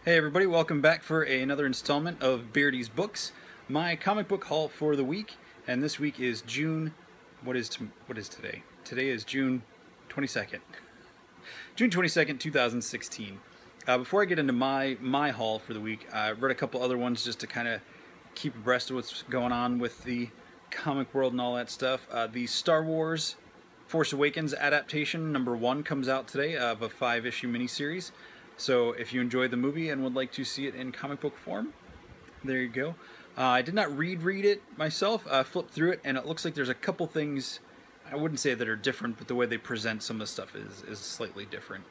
Hey everybody, welcome back for another installment of Beardy's Books, my comic book haul for the week. And this week is June, what is today? Today is June 22nd. June 22nd, 2016. Before I get into my haul for the week, I read a couple other ones just to kind of keep abreast of what's going on with the comic world and all that stuff. The Star Wars Force Awakens adaptation #1 comes out today of a 5-issue miniseries. So if you enjoyed the movie and would like to see it in comic book form, there you go. I did not read it myself. I flipped through it, and it looks like there's a couple things, I wouldn't say that are different, but the way they present some of the stuff is slightly different.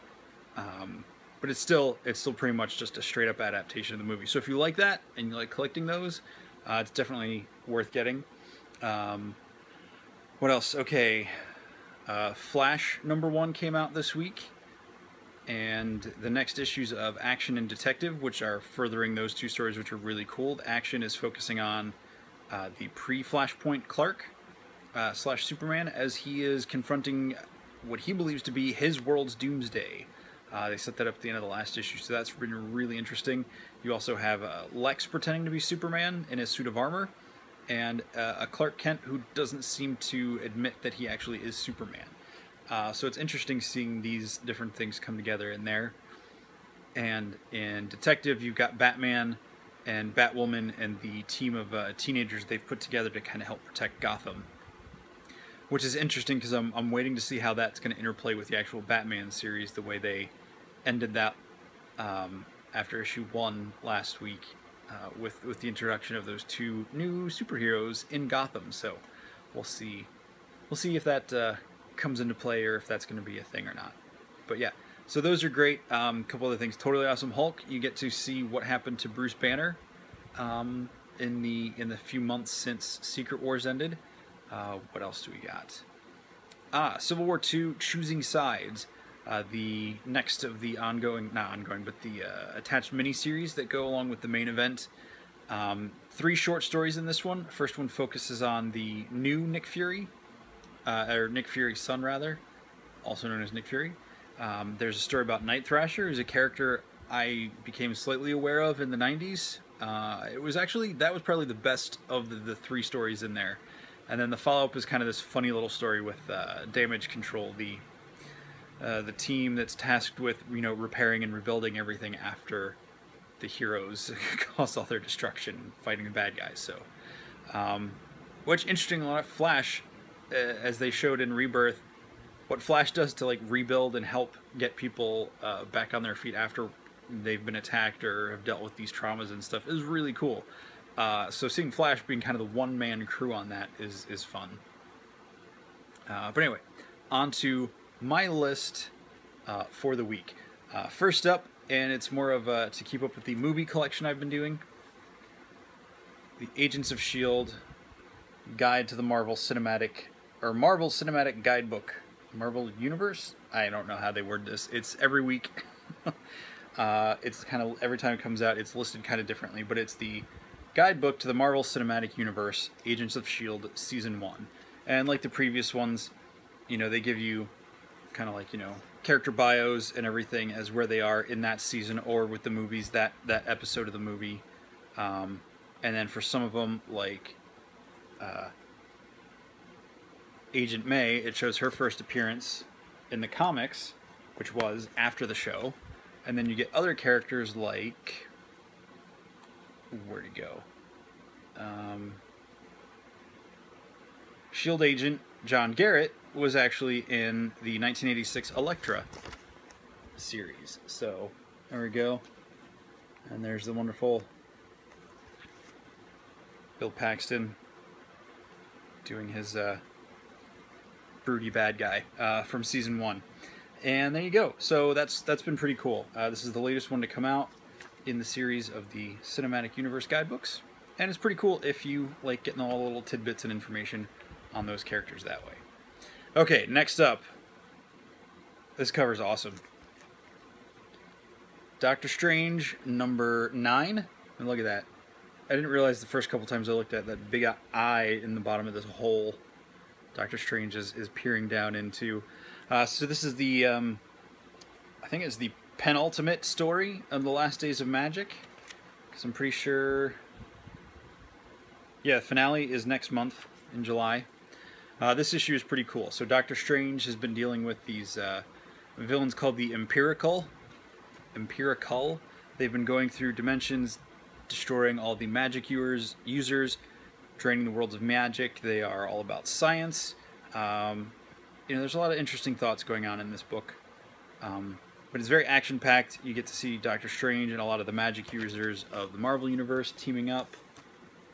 But it's still pretty much just a straight up adaptation of the movie. So if you like that and you like collecting those, it's definitely worth getting. What else? Okay, Flash #1 came out this week. And the next issues of Action and Detective, which are furthering those two stories, which are really cool. The Action is focusing on the pre-Flashpoint Clark / Superman as he is confronting what he believes to be his world's doomsday. They set that up at the end of the last issue, so that's been really interesting. You also have Lex pretending to be Superman in his suit of armor, and a Clark Kent who doesn't seem to admit that he actually is Superman. So it's interesting seeing these different things come together in there. And in Detective, you've got Batman and Batwoman and the team of teenagers they've put together to kind of help protect Gotham. Which is interesting because I'm waiting to see how that's going to interplay with the actual Batman series, the way they ended that after issue 1 last week with the introduction of those two new superheroes in Gotham. So we'll see if that comes into play or if that's going to be a thing or not. But yeah, so those are great. Couple other things. Totally Awesome Hulk. You get to see what happened to Bruce Banner in the few months since Secret Wars ended. What else do we got? Civil War II: Choosing Sides. The next of the the attached miniseries that go along with the main event. 3 short stories in this one. First one focuses on the new Nick Fury. Or Nick Fury's son, rather, also known as Nick Fury. There's a story about Night Thrasher, who's a character I became slightly aware of in the 90s. That was probably the best of the 3 stories in there. And then the follow-up is kind of this funny little story with Damage Control, the team that's tasked with repairing and rebuilding everything after the heroes caused all their destruction fighting the bad guys. So, which interesting, a lot of Flash. As they showed in Rebirth, what Flash does to rebuild and help get people back on their feet after they've been attacked or have dealt with these traumas and stuff is really cool. So seeing Flash being kind of the one-man crew on that is fun. But anyway, on to my list for the week. First up, and it's more of to keep up with the movie collection I've been doing, the Agents of S.H.I.E.L.D. Guide to the Marvel Cinematic Guidebook. Marvel Universe? I don't know how they word this. It's every week. It's kind of, every time it comes out, it's listed kind of differently, but it's the guidebook to the Marvel Cinematic Universe, Agents of S.H.I.E.L.D. Season 1. And like the previous ones, they give you kind of character bios and everything as where they are in that season or with the movies, that episode of the movie. And then for some of them, Agent May, it shows her first appearance in the comics, which was after the show. And then you get other characters like, where'd he go? S.H.I.E.L.D. agent John Garrett was actually in the 1986 Elektra series. So there we go. And there's the wonderful Bill Paxton doing his broody bad guy from season 1. And there you go. So that's been pretty cool. This is the latest one to come out in the series of the Cinematic Universe guidebooks. And it's pretty cool if you like getting all the little tidbits and information on those characters that way. Okay, next up. This cover's awesome. Doctor Strange #9. And look at that. I didn't realize the first couple times I looked at that big eye in the bottom of this hole Doctor Strange is peering down into. So this is the, I think it's the penultimate story of the Last Days of Magic, because I'm pretty sure, yeah, the finale is next month in July. This issue is pretty cool. So Doctor Strange has been dealing with these villains called the Empirical. They've been going through dimensions, destroying all the magic users, draining the worlds of magic. They are all about science. There's a lot of interesting thoughts going on in this book. But it's very action-packed. You get to see Doctor Strange and a lot of the magic users of the Marvel Universe teaming up.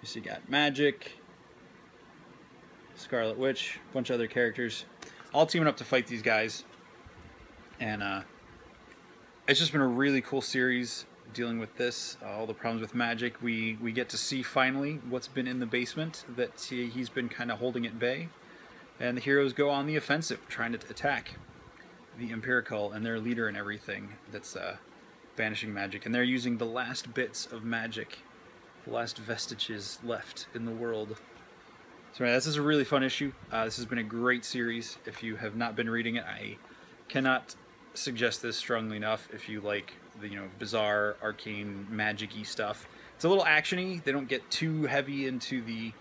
You got Magic, Scarlet Witch, a bunch of other characters, all teaming up to fight these guys. And it's just been a really cool series dealing with this, all the problems with magic. We get to see finally what's been in the basement that he's been kind of holding at bay. And the heroes go on the offensive, trying to attack the Empirical and their leader and everything that's banishing magic. And they're using the last bits of magic, the last vestiges left in the world. So this is a really fun issue. This has been a great series. If you have not been reading it, I cannot suggest this strongly enough. If you like the bizarre, arcane, magic-y stuff, it's a little action-y. They don't get too heavy into the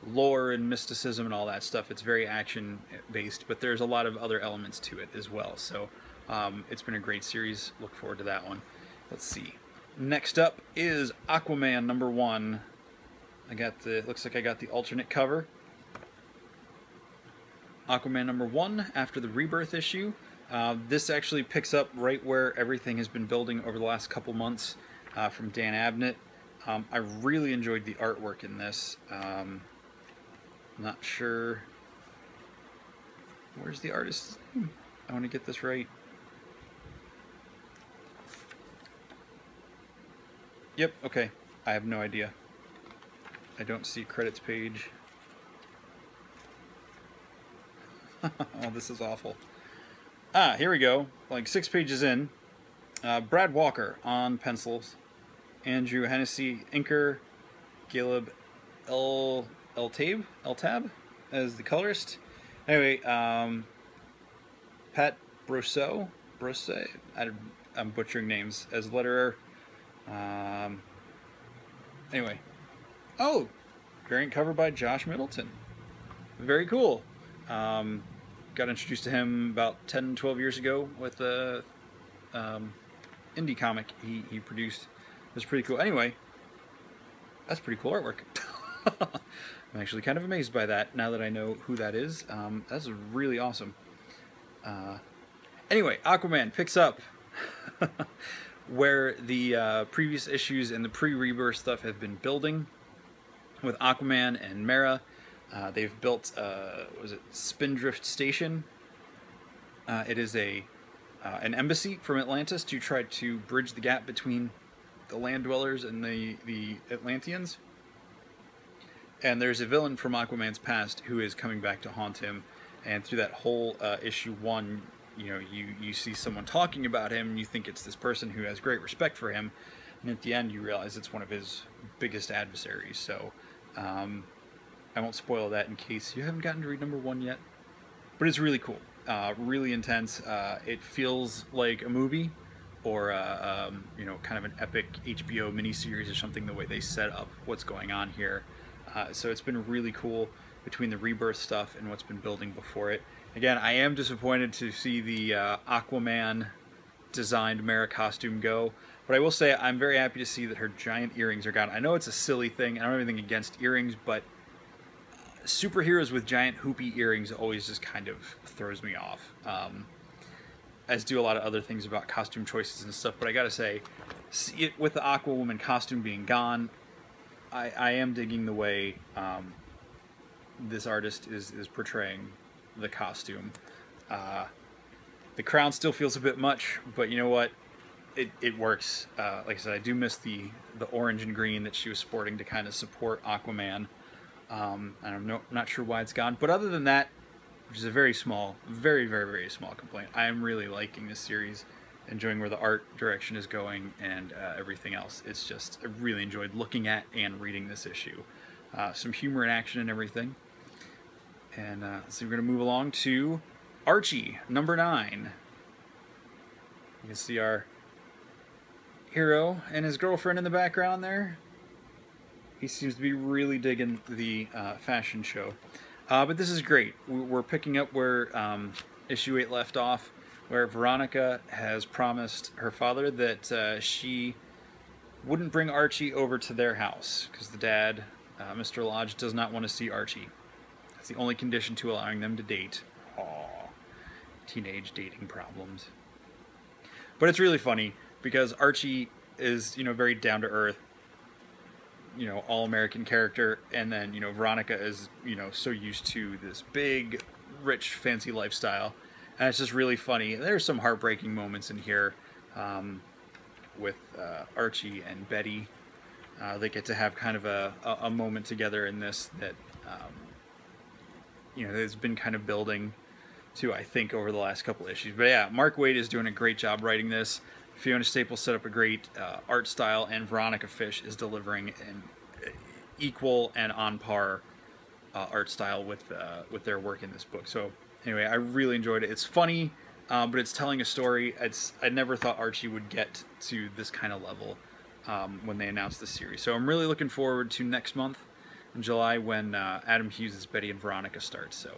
lore and mysticism and all that stuff. It's very action-based, but there's a lot of other elements to it as well. So it's been a great series. Look forward to that one. Let's see. Next up is Aquaman #1. Looks like I got the alternate cover. Aquaman #1 after the Rebirth issue. This actually picks up right where everything has been building over the last couple months from Dan Abnett. I really enjoyed the artwork in this. Not sure. Where's the artist's name? I want to get this right. Yep, okay. I have no idea. I don't see credits page. Oh, this is awful. Here we go. Like 6 pages in. Brad Walker on pencils. Andrew Hennessy inker. Caleb Eltab as the colorist. Anyway, Pat Brousseau, I'm butchering names, as letterer. Anyway. Oh! Variant cover by Josh Middleton. Very cool. Got introduced to him about 10, 12 years ago with a indie comic he produced. It was pretty cool. Anyway, that's pretty cool artwork. I'm actually kind of amazed by that now that I know who that is. That's really awesome. Anyway, Aquaman picks up where the previous issues and the pre-Rebirth stuff have been building with Aquaman and Mera. They've built, was it Spindrift Station? It is an embassy from Atlantis to try to bridge the gap between the land dwellers and the Atlanteans. And there's a villain from Aquaman's past who is coming back to haunt him. And through that whole issue 1, you see someone talking about him, and you think it's this person who has great respect for him. And at the end, you realize it's one of his biggest adversaries. So I won't spoil that in case you haven't gotten to read #1 yet. But it's really cool, really intense. It feels like a movie, or kind of an epic HBO miniseries or something. The way they set up what's going on here. So it's been really cool between the Rebirth stuff and what's been building before it. Again, I am disappointed to see the Aquaman designed Mera costume go, but I will say I'm very happy to see that her giant earrings are gone. I know it's a silly thing. I don't have anything against earrings, but superheroes with giant hoopy earrings always just kind of throws me off. As do a lot of other things about costume choices and stuff, but I gotta say, with the Aquawoman costume being gone, I am digging the way this artist is portraying the costume. The crown still feels a bit much, but you know what? It works. Like I said, I do miss the orange and green that she was sporting to kind of support Aquaman. I'm not sure why it's gone, but other than that, which is a very small, very, very, very small complaint, I am really liking this series, enjoying where the art direction is going and everything else. It's just, I really enjoyed looking at and reading this issue. Some humor and action and everything. And so we're going to move along to Archie, number 9. You can see our hero and his girlfriend in the background there. He seems to be really digging the fashion show. But this is great. We're picking up where issue 8 left off, where Veronica has promised her father that she wouldn't bring Archie over to their house because the dad, Mr. Lodge, does not want to see Archie. That's the only condition to allowing them to date. Aww, teenage dating problems. But it's really funny because Archie is, very down to earth, all-American character, and then, Veronica is, so used to this big, rich, fancy lifestyle, and it's just really funny. There's some heartbreaking moments in here with Archie and Betty. They get to have kind of a moment together in this that, has been kind of building to, I think, over the last couple issues. But yeah, Mark Waid is doing a great job writing this. Fiona Staples set up a great art style, and Veronica Fish is delivering an equal and on par art style with their work in this book. So anyway, I really enjoyed it. It's funny, but it's telling a story. I never thought Archie would get to this kind of level when they announced the series. So I'm really looking forward to next month in July when Adam Hughes' Betty and Veronica starts. So, all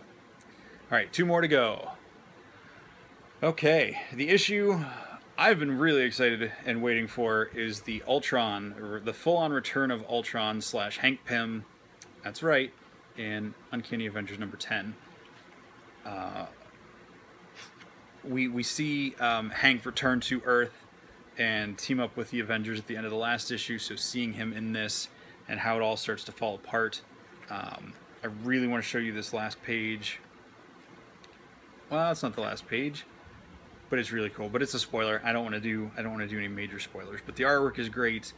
right, 2 more to go. Okay, the issue I've been really excited and waiting for is the Ultron, or the full-on return of Ultron / Hank Pym. That's right, in Uncanny Avengers number 10. We see Hank return to Earth and team up with the Avengers at the end of the last issue, so seeing him in this and how it all starts to fall apart. I really want to show you this last page. Well, it's not the last page, but it's really cool. But it's a spoiler. I don't want to do any major spoilers. But the artwork is great.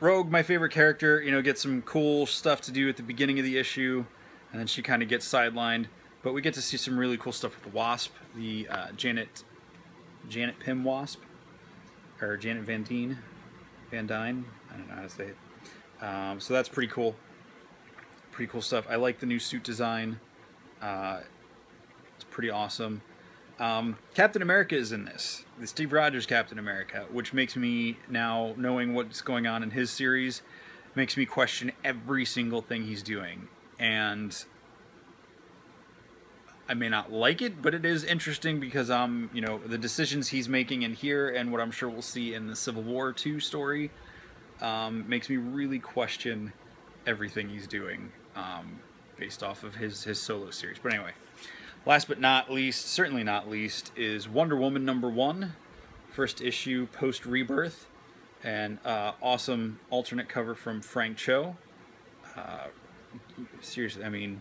Rogue, my favorite character, gets some cool stuff to do at the beginning of the issue, and then she kind of gets sidelined. But we get to see some really cool stuff with the Wasp, the Janet Pym Wasp, or Janet Van Dyne. I don't know how to say it. So that's pretty cool. Pretty cool stuff. I like the new suit design. It's pretty awesome. Captain America is in this. The Steve Rogers Captain America, which makes me, now knowing what's going on in his series, makes me question every single thing he's doing. And I may not like it, but it is interesting because the decisions he's making in here and what I'm sure we'll see in the Civil War II story makes me really question everything he's doing based off of his solo series. But anyway, last but not least, certainly not least, is Wonder Woman number 1, first issue post-Rebirth, and awesome alternate cover from Frank Cho. Seriously, I mean,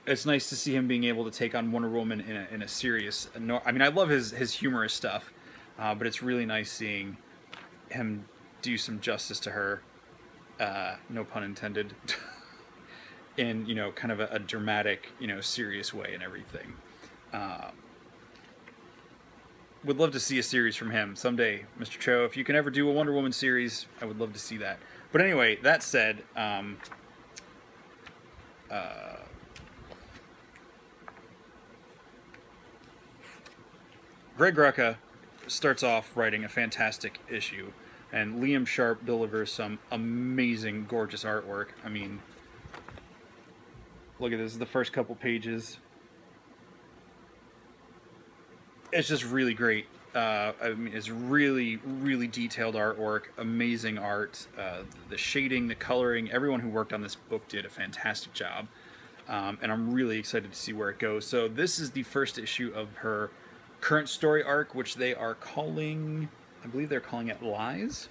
it's nice to see him being able to take on Wonder Woman in a serious... I mean, I love his humorous stuff, but it's really nice seeing him do some justice to her, no pun intended, in, kind of a dramatic, serious way and everything. Would love to see a series from him someday, Mr. Cho. If you can ever do a Wonder Woman series, I would love to see that. But anyway, that said, Greg Rucka starts off writing a fantastic issue, and Liam Sharp delivers some amazing, gorgeous artwork. I mean, look at this, the first couple pages. It's just really great. I mean, it's really, really detailed artwork, amazing art. The shading, the coloring, everyone who worked on this book did a fantastic job. And I'm really excited to see where it goes. So this is the first issue of her current story arc, which they are calling, I believe they're calling it Lies.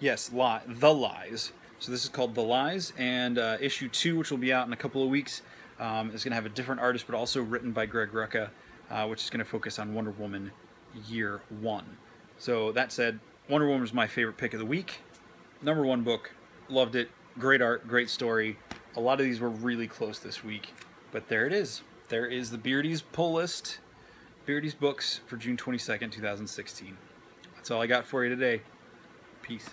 Yes, The Lies. So this is called The Lies, and issue 2, which will be out in a couple of weeks, is going to have a different artist, but also written by Greg Rucka, which is going to focus on Wonder Woman Year 1. So that said, Wonder Woman was my favorite pick of the week. Number 1 book, loved it, great art, great story. A lot of these were really close this week, but there it is. There is the Beardy's pull list, Beardy's books for June 22nd, 2016. That's all I got for you today. Peace.